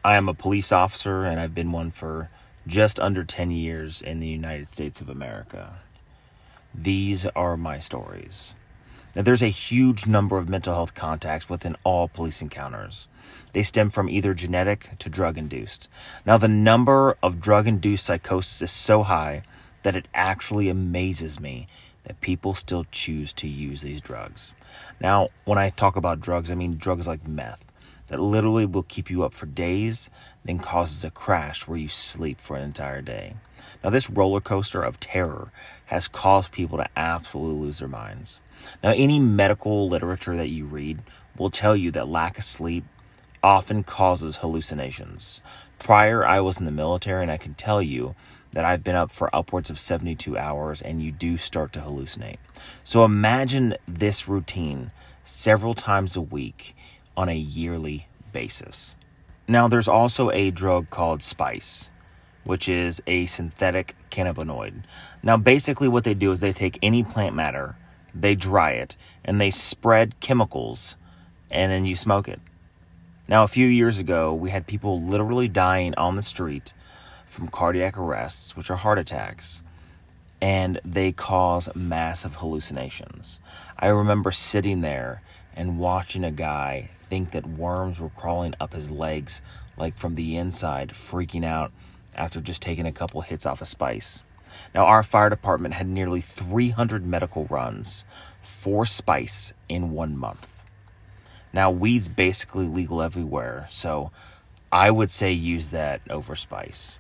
I am a police officer, and I've been one for just under 10 years in the United States of America. These are my stories. Now, there's a huge number of mental health contacts within all police encounters. They stem from either genetic to drug-induced. Now, the number of drug-induced psychosis is so high that it actually amazes me that people still choose to use these drugs. Now, when I talk about drugs, I mean drugs like meth that literally will keep you up for days, then causes a crash where you sleep for an entire day. Now, this roller coaster of terror has caused people to absolutely lose their minds. Now, any medical literature that you read will tell you that lack of sleep often causes hallucinations. Prior, I was in the military, and I can tell you that I've been up for upwards of 72 hours, and you do start to hallucinate. So imagine this routine several times a week on a yearly basis. Now, there's also a drug called Spice, which is a synthetic cannabinoid. Now, basically what they do is they take any plant matter, they dry it, and they spread chemicals, and then you smoke it. Now, a few years ago, we had people literally dying on the street from cardiac arrests, which are heart attacks, and they cause massive hallucinations. I remember sitting there and watching a guy think that worms were crawling up his legs, like from the inside, freaking out after just taking a couple hits off of Spice. Now, our fire department had nearly 300 medical runs for Spice in 1 month. Now, weed's basically legal everywhere, so I would say use that over Spice.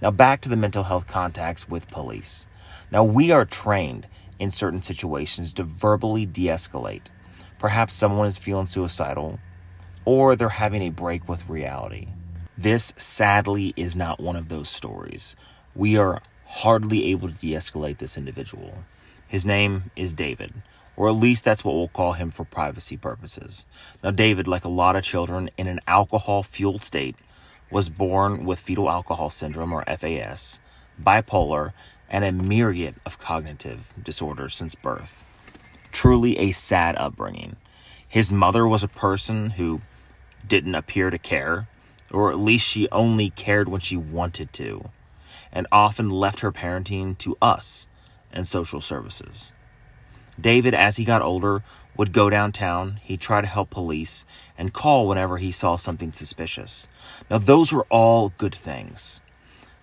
Now, back to the mental health contacts with police. Now, we are trained in certain situations to verbally de-escalate. Perhaps someone is feeling suicidal, or they're having a break with reality. This, sadly, is not one of those stories. We are hardly able to de-escalate this individual. His name is David, or at least that's what we'll call him for privacy purposes. Now, David, like a lot of children in an alcohol-fueled state, was born with fetal alcohol syndrome, or FAS, bipolar, and a myriad of cognitive disorders since birth. Truly a sad upbringing. His mother was a person who didn't appear to care, or at least she only cared when she wanted to, and often left her parenting to us and social services. David, as he got older, would go downtown, he'd try to help police, and call whenever he saw something suspicious. Now, those were all good things,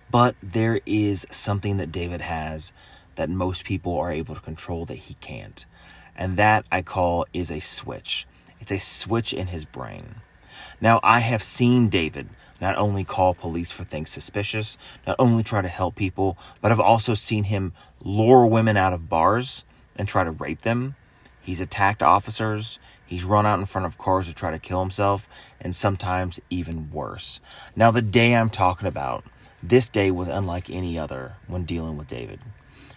but there is something that David has that most people are able to control that he can't. And that I call is a switch. It's a switch in his brain. Now, I have seen David not only call police for things suspicious, not only try to help people, but I've also seen him lure women out of bars and try to rape them. He's attacked officers. He's run out in front of cars to try to kill himself, and sometimes even worse. Now, the day I'm talking about, this day was unlike any other when dealing with David.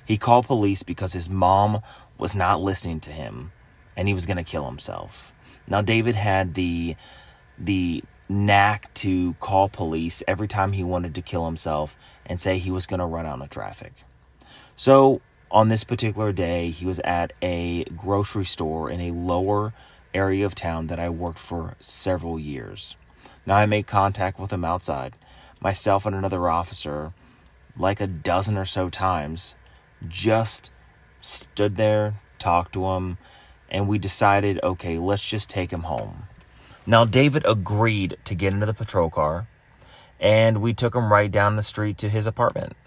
He called police because his mom was not listening to him, and he was going to kill himself. Now, David had the knack to call police every time he wanted to kill himself and say he was going to run out of traffic. So, on this particular day, he was at a grocery store in a lower area of town that I worked for several years. Now, I made contact with him outside. Myself and another officer, like a dozen or so times, just stood there, talked to him, and we decided, okay, let's just take him home. Now, David agreed to get into the patrol car, and we took him right down the street to his apartment.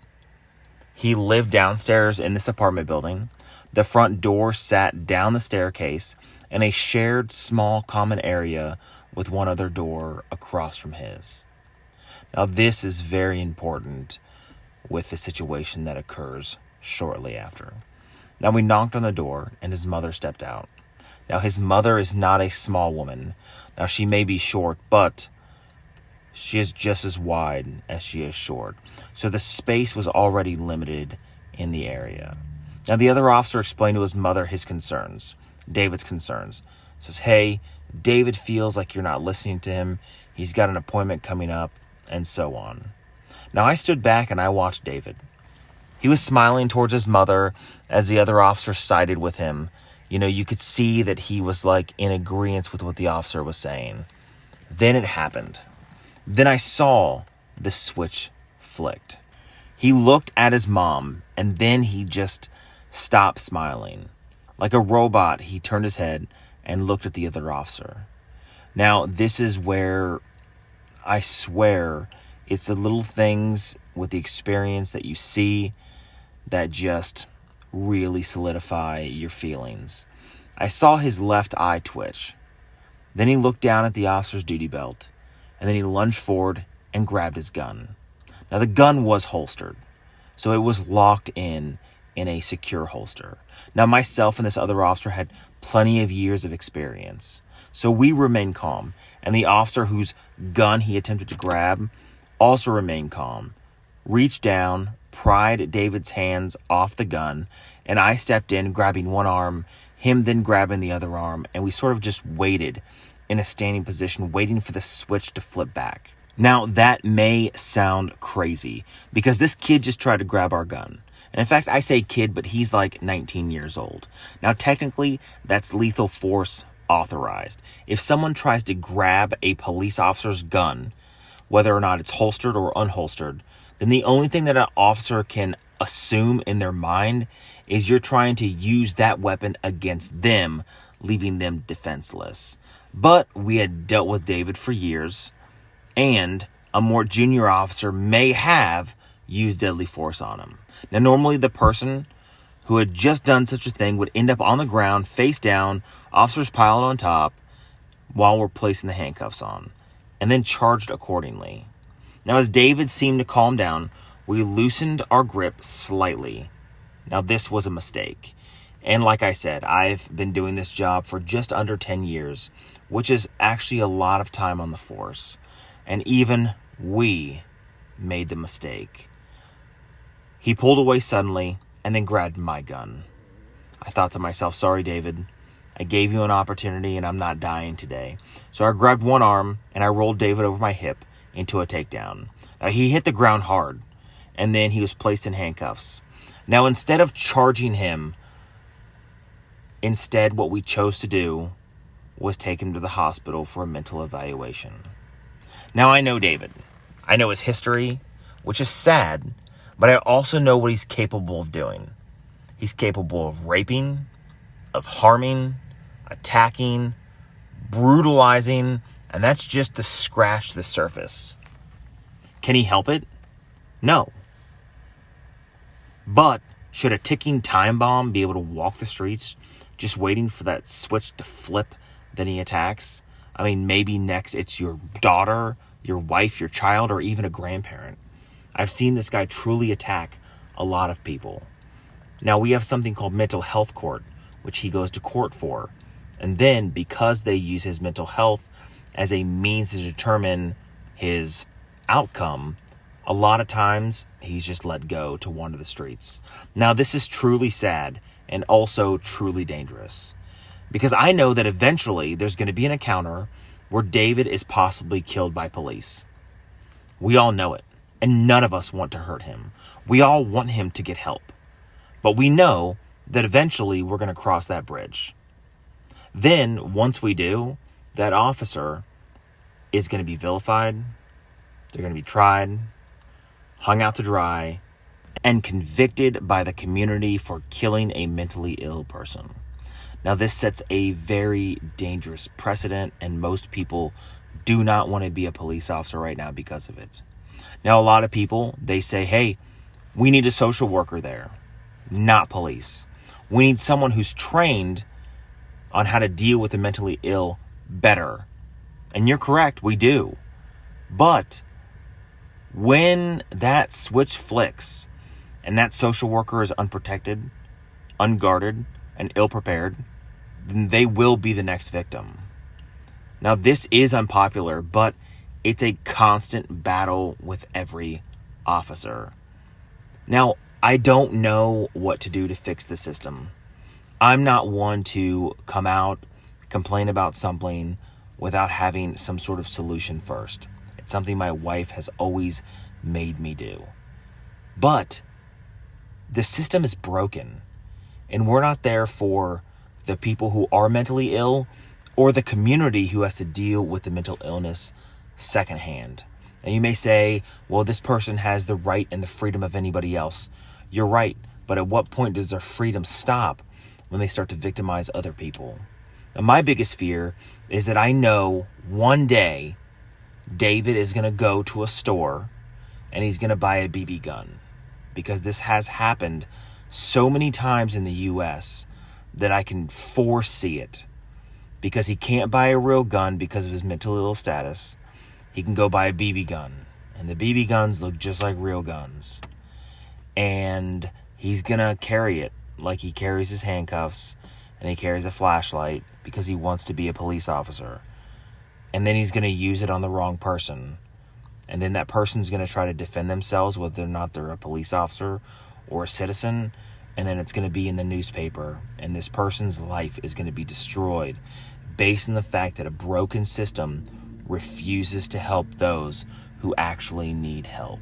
He lived downstairs in this apartment building. The front door sat down the staircase in a shared small common area with one other door across from his. Now, this is very important with the situation that occurs shortly after. Now, we knocked on the door, and his mother stepped out. Now, his mother is not a small woman. Now, she may be short, but she is just as wide as she is short. So the space was already limited in the area. Now, the other officer explained to his mother his concerns, David's concerns. Says, hey, David feels like you're not listening to him. He's got an appointment coming up, and so on. Now, I stood back and I watched David. He was smiling towards his mother as the other officer sided with him. You know, you could see that he was like in agreement with what the officer was saying. Then it happened. Then I saw the switch flicked. He looked at his mom, and then he just stopped smiling. Like a robot, he turned his head and looked at the other officer. Now, this is where I swear it's the little things with the experience that you see that just really solidify your feelings. I saw his left eye twitch. Then he looked down at the officer's duty belt, and then he lunged forward and grabbed his gun. Now, the gun was holstered, so it was locked in a secure holster. Now, myself and this other officer had plenty of years of experience, so we remained calm, and the officer whose gun he attempted to grab also remained calm, reached down, pried David's hands off the gun, and I stepped in, grabbing one arm, him then grabbing the other arm, and we sort of just waited in a standing position, waiting for the switch to flip back. Now, that may sound crazy, because this kid just tried to grab our gun. And in fact, I say kid, but he's like 19 years old. Now, technically, that's lethal force authorized. If someone tries to grab a police officer's gun, whether or not it's holstered or unholstered, then the only thing that an officer can assume in their mind is you're trying to use that weapon against them, leaving them defenseless. But we had dealt with David for years, and a more junior officer may have used deadly force on him. Now, normally the person who had just done such a thing would end up on the ground, face down, officers piled on top, while we're placing the handcuffs on, and then charged accordingly. Now, as David seemed to calm down, we loosened our grip slightly. Now, this was a mistake. And like I said, I've been doing this job for just under 10 years, which is actually a lot of time on the force. And even we made the mistake. He pulled away suddenly and then grabbed my gun. I thought to myself, sorry, David. I gave you an opportunity and I'm not dying today. So I grabbed one arm and I rolled David over my hip into a takedown. Now, he hit the ground hard and then he was placed in handcuffs. Now, instead of charging him, instead what we chose to do was take him to the hospital for a mental evaluation. Now, I know David. I know his history, which is sad, but I also know what he's capable of doing. He's capable of raping, of harming, attacking, brutalizing, and that's just to scratch the surface. Can he help it? No. But should a ticking time bomb be able to walk the streets just waiting for that switch to flip, then he attacks? I mean, maybe next it's your daughter, your wife, your child, or even a grandparent. I've seen this guy truly attack a lot of people. Now, we have something called mental health court, which he goes to court for. And then, because they use his mental health as a means to determine his outcome, a lot of times he's just let go to wander the streets. Now, this is truly sad and also truly dangerous, because I know that eventually there's going to be an encounter where David is possibly killed by police. We all know it, and none of us want to hurt him. We all want him to get help. But we know that eventually we're going to cross that bridge. Then, once we do, that officer is going to be vilified, they're going to be tried, hung out to dry, and convicted by the community for killing a mentally ill person. Now, this sets a very dangerous precedent, and most people do not want to be a police officer right now because of it. Now, a lot of people, they say, hey, we need a social worker there, not police. We need someone who's trained on how to deal with the mentally ill better. And you're correct, we do. But when that switch flicks and that social worker is unprotected, unguarded, and ill-prepared, then they will be the next victim. Now, this is unpopular, but it's a constant battle with every officer. Now, I don't know what to do to fix the system. I'm not one to come out, complain about something without having some sort of solution first. It's something my wife has always made me do. But the system is broken, and we're not there for the people who are mentally ill or the community who has to deal with the mental illness secondhand. And you may say, well, this person has the right and the freedom of anybody else. You're right. But at what point does their freedom stop when they start to victimize other people? And my biggest fear is that I know one day David is going to go to a store and he's going to buy a BB gun, because this has happened so many times in the US that I can foresee it. Because he can't buy a real gun because of his mentally ill status, he can go buy a BB gun. And the BB guns look just like real guns. And he's going to carry it like he carries his handcuffs and he carries a flashlight because he wants to be a police officer. And then he's going to use it on the wrong person. And then that person's going to try to defend themselves, whether or not they're a police officer or a citizen. And then it's going to be in the newspaper. And this person's life is going to be destroyed based on the fact that a broken system refuses to help those who actually need help.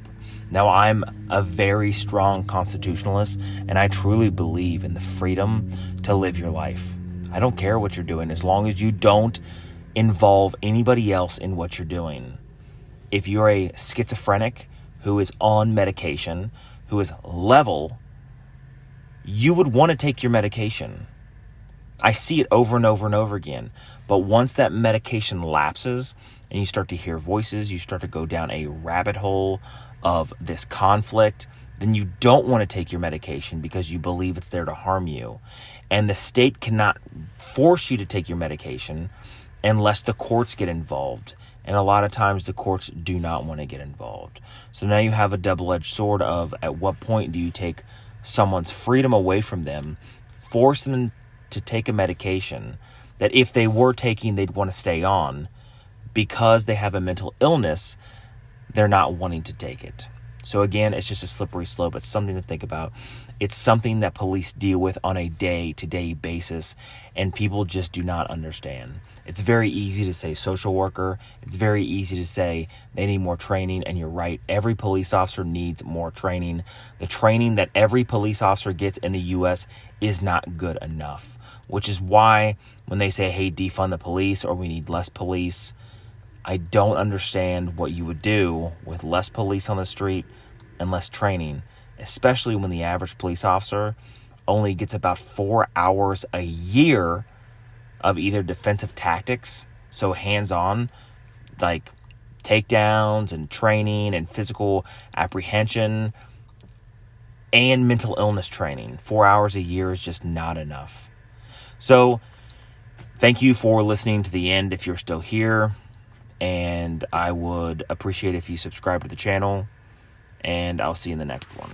Now, I'm a very strong constitutionalist, and I truly believe in the freedom to live your life. I don't care what you're doing, as long as you don't involve anybody else in what you're doing. If you're a schizophrenic who is on medication, who is level, you would want to take your medication. I see it over and over and over again. But once that medication lapses and you start to hear voices, you start to go down a rabbit hole of this conflict, then you don't want to take your medication because you believe it's there to harm you. And the state cannot force you to take your medication unless the courts get involved. And a lot of times the courts do not want to get involved. So now you have a double-edged sword of, at what point do you take someone's freedom away from them, force them to take a medication that if they were taking, they'd want to stay on, because they have a mental illness, they're not wanting to take it. So again, it's just a slippery slope. It's something to think about. It's something that police deal with on a day-to-day basis, and people just do not understand. It's very easy to say social worker. It's very easy to say they need more training, and you're right. Every police officer needs more training. The training that every police officer gets in the U.S. is not good enough, which is why when they say, hey, defund the police, or we need less police, I don't understand what you would do with less police on the street and less training, especially when the average police officer only gets about 4 hours a year of either defensive tactics, so hands-on, like takedowns and training and physical apprehension, and mental illness training. 4 hours a year is just not enough. So thank you for listening to the end if you're still here. And I would appreciate if you subscribe to the channel, and I'll see you in the next one.